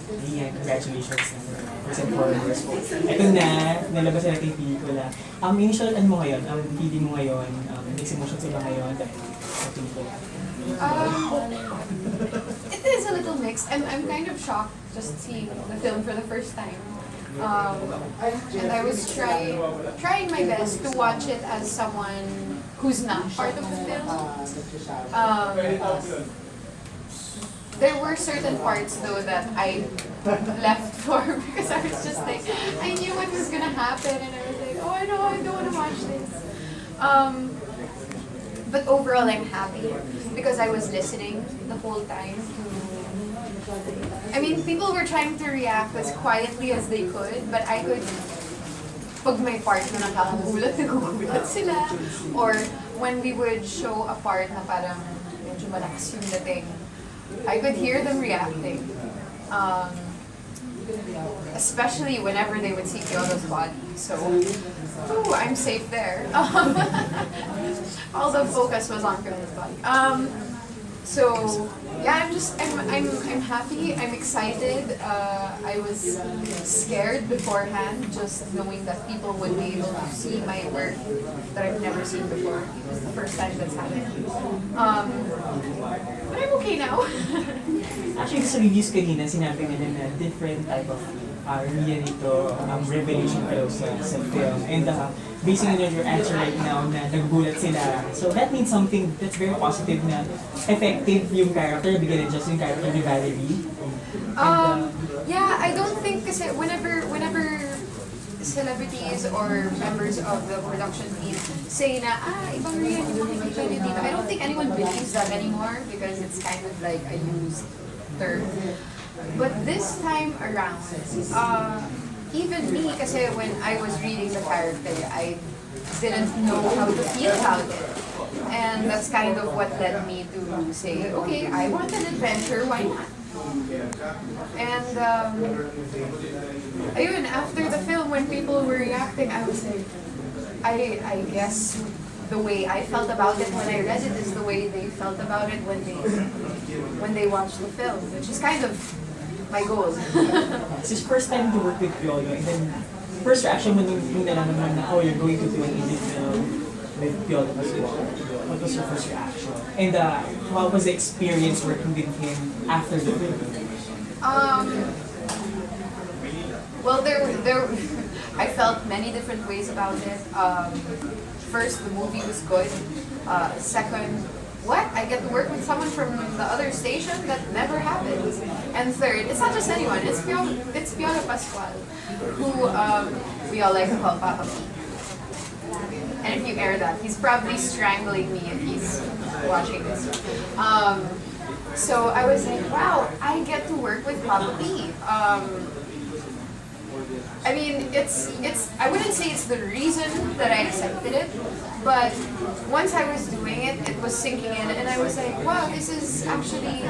Rhian, congratulations first and foremost. Ito na, nalabas na natin yung pelikula. Initial ano mo ngayon, feeling mo ngayon, mixed emotions ba ngayon sa pelikula? It is a little mixed. I'm kind of shocked just seeing the film for the first time. And I was trying my best to watch it as someone who's not part of the film. There were certain parts though that I left for because I was just like, I knew what was gonna happen and I was like, oh no, I don't want to watch this. But overall I'm happy because I was listening the whole time to, I mean, people were trying to react as quietly as they could, but I could, pag may part na nakakagulat, nagugulat sila. Or when we would show a part na parang medyo malakas yung dating, I could hear them reacting. Especially whenever they would see Kyoto's body. So, ooh, I'm safe there. All the focus was on Kyoto's body. So yeah, I'm happy. I'm excited. I was scared beforehand, just knowing that people would be able to see my work that I've never seen before. It was the first time that's happened. But I'm okay now. Actually, sa reviews kanina, sinabi nila na different type of Rhian ito, revelation pero sa film. And basing on your answer right now na nagugulat sila. So that means something that's very positive na effective yung character, bigyan just yung character ni Valerie. Yeah, I don't think kasi whenever celebrities or members of the production team say na, ibang Rhian yung makikita niyo dito. I don't think anyone believes that anymore because it's kind of like a used term. But this time around, even me, kasi when I was reading the character, I didn't know how to feel about it. And that's kind of what led me to say, okay, I want an adventure, why not? And ayun, after the film, when people were reacting, I was like, I guess the way I felt about it when I read it is the way they felt about it when they watched the film, which is kind of my goal. It's his first time to work with Piolo, and then first reaction mo nung nalaman mo na, oh, you're going to do an indie film with Piolo as well. What was your first reaction? And how was the experience working with him after the film? Well, I felt many different ways about it. First, the movie was good. Second, what? I get to work with someone from the other station? That never happens. And third, it's not just anyone, it's Piolo Pascual, who we all like to call Papa P. And if you air that, he's probably strangling me if he's watching this. So I was like, wow, I get to work with Papa P. I mean, I wouldn't say it's the reason that I accepted it, but once I was doing it, it was sinking in, and I was like, wow, this is actually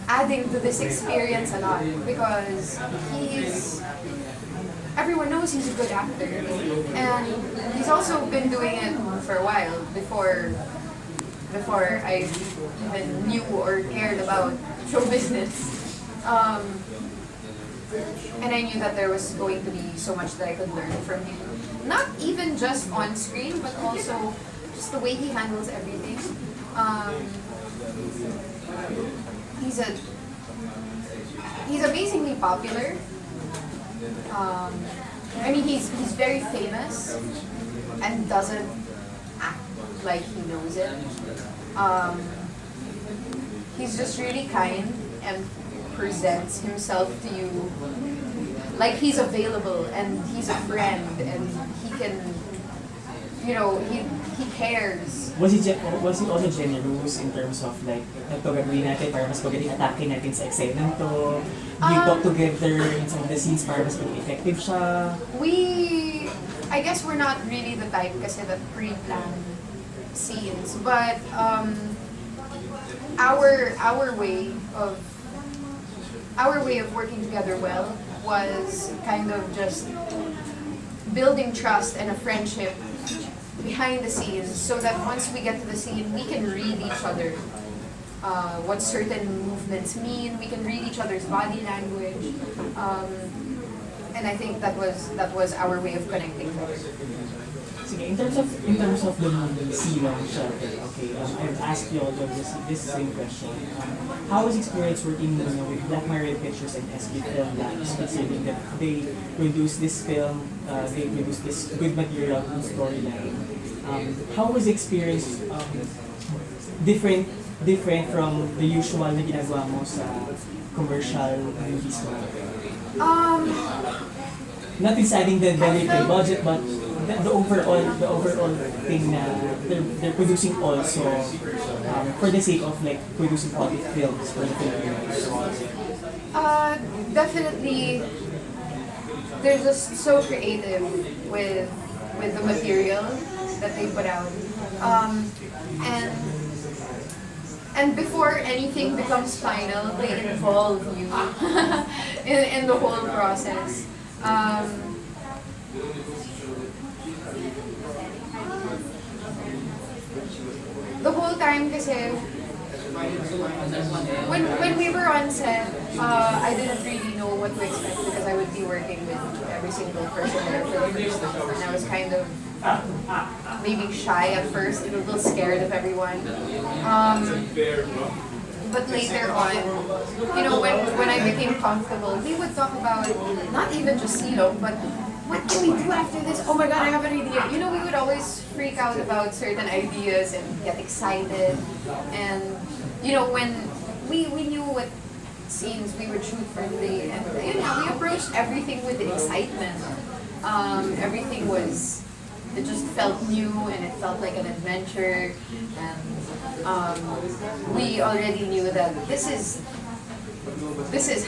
adding to this experience a lot, because everyone knows he's a good actor, and he's also been doing it for a while, before I even knew or cared about show business. And I knew that there was going to be so much that I could learn from him. Not even just on screen, but also just the way he handles everything. He's amazingly popular. I mean, he's very famous and doesn't act like he knows it. He's just really kind and presents himself to you like he's available and he's a friend and he can, he cares. Was he also generous in terms of like, ito gagawin natin para mas magaling atake natin sa eksena to? Do you talk together in some of the scenes para mas maging effective siya? I guess we're not really the type kasi that pre-plan scenes, but our way of working together well was kind of just building trust and a friendship behind the scenes so that once we get to the scene, we can read each other what certain movements mean. We can read each other's body language, and I think that was our way of connecting first. Sige, in terms of the movie Silong Shelter, okay, I've asked you all of this same question. How was experience working with Black Married Pictures and SB Film Labs, considering that they produce this film, they produce this good material, good storyline? How was the experience different from the usual na ginagawa mo sa commercial movies mo? Not deciding the little budget, but the overall thing na they're producing also for the sake of like producing quality films for the Filipinos. Definitely, they're just so creative with the material that they put out, and before anything becomes final, they involve you in the whole process. The whole time kasi, when we were on set, I didn't really know what to expect because I would be working with every single person there for the first time. And I was kind of maybe shy at first, a little scared of everyone. But later on, you know, when I became comfortable, we would talk about not even just Silong, but what can we do after this? Oh my God, I have an idea. You know, we would always freak out about certain ideas and get excited. And, you know, when we knew what scenes we would shoot for the day, and you know, we approached everything with excitement. Everything was, it just felt new and it felt like an adventure. And we already knew that this is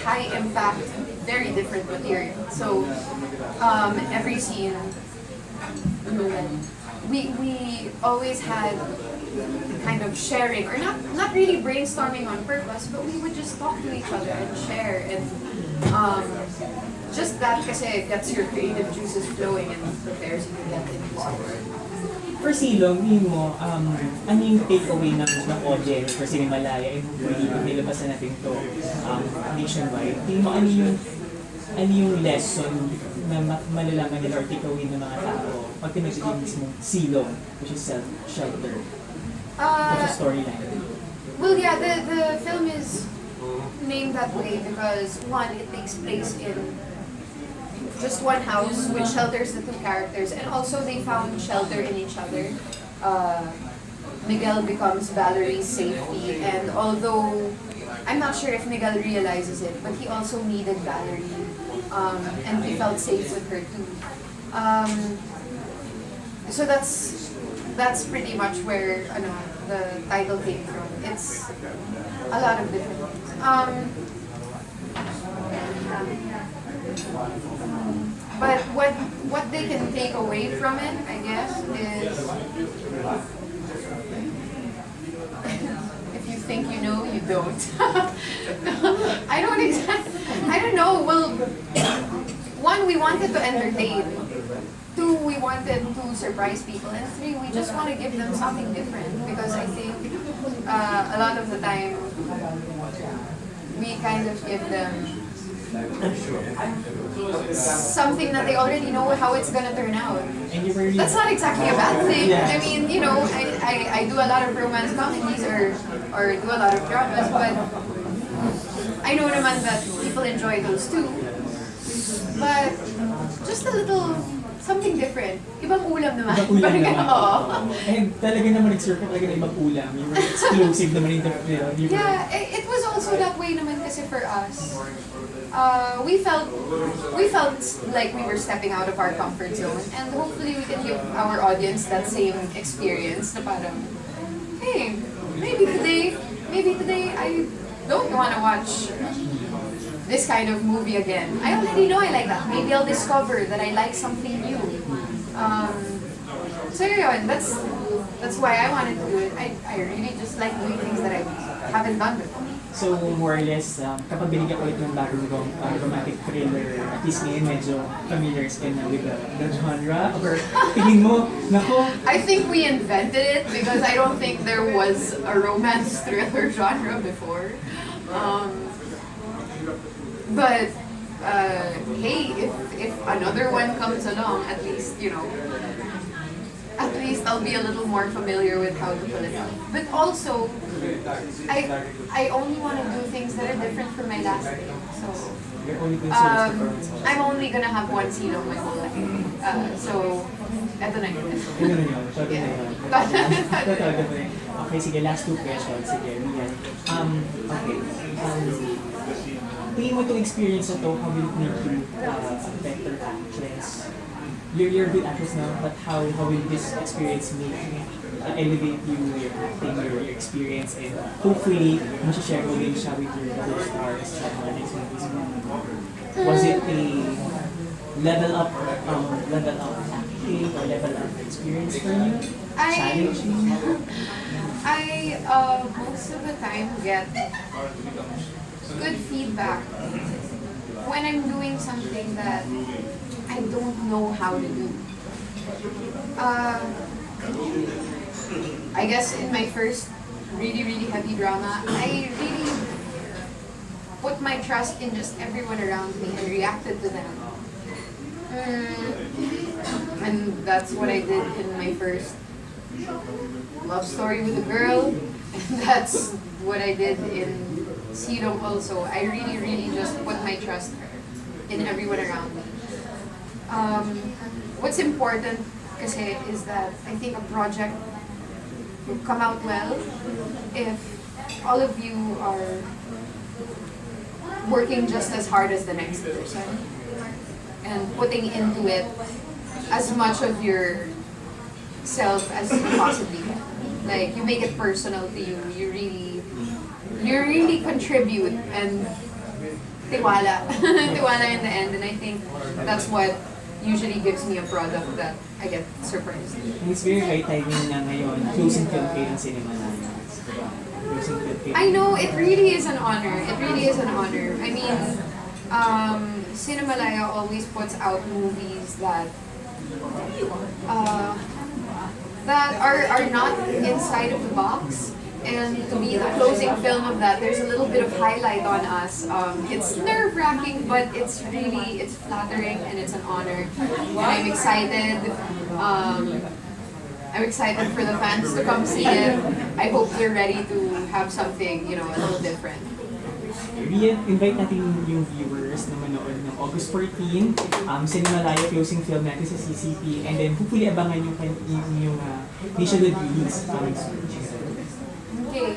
high impact, very different material. So every scene, we always had kind of sharing, or not really brainstorming on purpose, but we would just talk to each other and share, and just that kasi gets your creative juices flowing and prepares you to get into it. For Silong, yun mo, ano yung takeaway ng audience for Cinemalaya and hopefully kung nilabasan natin to nationwide, tingin mo ano yung lesson na malalaman nila or takeaway ng mga tao pag pinagiging mismo Silong, which is self-shelter, which is storyline? Well, yeah, the film is named that way because one, it takes place in just one house which shelters the two characters, and also they found shelter in each other. Miguel becomes Valerie's safety, and although I'm not sure if Miguel realizes it, but he also needed Valerie, and he felt safe with her too. So that's pretty much where the title came from. It's a lot of different things. But what they can take away from it, I guess, is if you think you know, you don't. I don't know. Well, one, we wanted to entertain. Two, we wanted to surprise people. And three, we just want to give them something different. Because I think a lot of the time, we kind of give them something that they already know how it's gonna turn out. That's not exactly a bad thing. I mean, you know, I do a lot of romance comedies or do a lot of dramas, but I know naman that people enjoy those too. But just a little something different. Ibang ulam naman. Ibang ulam naman. And talaga naman nag-serve talaga ng ibang ulam. You were exclusive naman in the film. Yeah, it was also that way naman kasi for us. We felt like we were stepping out of our comfort zone, and hopefully we can give our audience that same experience na parang, hey, maybe today I don't want to watch this kind of movie again. I already know I like that. Maybe I'll discover that I like something new. So yun, that's why I wanted to do it. I really just like doing things that I haven't done before. So more or less, kapag binigyan ko ulit ng bagong romantic thriller, at least ngayon medyo familiar ka na with the genre, or tingin mo, nako, I think we invented it because I don't think there was a romance thriller genre before. But hey, if another one comes along, at least at least I'll be a little more familiar with how to pull it out. But also, I only want to do things that are different from my last day. So you're only considered I'm only gonna have one Silong my whole life. So, eto na yun. Ano na yun? Sabi na yun. Tatawagan mo na yun. Okay, sige, last two questions. Sige, Rhian. Okay. Tingin mo itong experience na to, how will it make you a better actress? You're a good actress now, but how will this experience make elevate you, your acting, your experience, and hopefully, share ko din siya with your other stars sa mga next movies mo. Was it a level up acting or level up experience for you? Challenging? I most of the time get good feedback when I'm doing something that I don't know how to do. I guess in my first really, really heavy drama, I really put my trust in just everyone around me and reacted to them. And that's what I did in my first love story with a girl. And that's what I did in Silong also. I really, really just put my trust in everyone around me. What's important kasi is that I think a project will come out well if all of you are working just as hard as the next person and putting into it as much of your self as you possibly can. Like, you make it personal to you. You really contribute and tiwala. Tiwala in the end. And I think that's what usually gives me a product that I get surprised. And it's very high timing na ngayon, closing film kayo ng cinema namin. Closing film kayo. I know, it really is an honor. It really is an honor. I mean, Cinemalaya always puts out movies that are not inside of the box. And to be the closing film of that, there's a little bit of highlight on us. It's nerve-wracking, but it's flattering and it's an honor. And I'm excited. I'm excited for the fans to come see it. I hope they're ready to have something, a little different. Rhian, invite natin yung viewers na manood ng August 14, Cinemalaya closing film natin sa CCP, and then hopefully abangan yung nationwide release coming soon. Okay.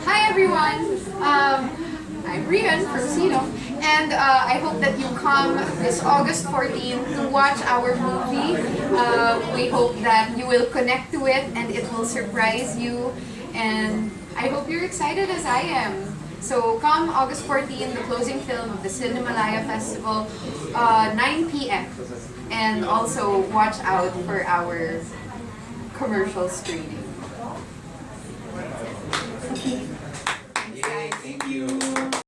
Hi everyone. I'm Rhian from Silong, and I hope that you come this August 14 to watch our movie. We hope that you will connect to it and it will surprise you, and I hope you're excited as I am. So come August 14, the closing film of the Cinemalaya Festival, 9 p.m. And also watch out for our commercial screening. Okay.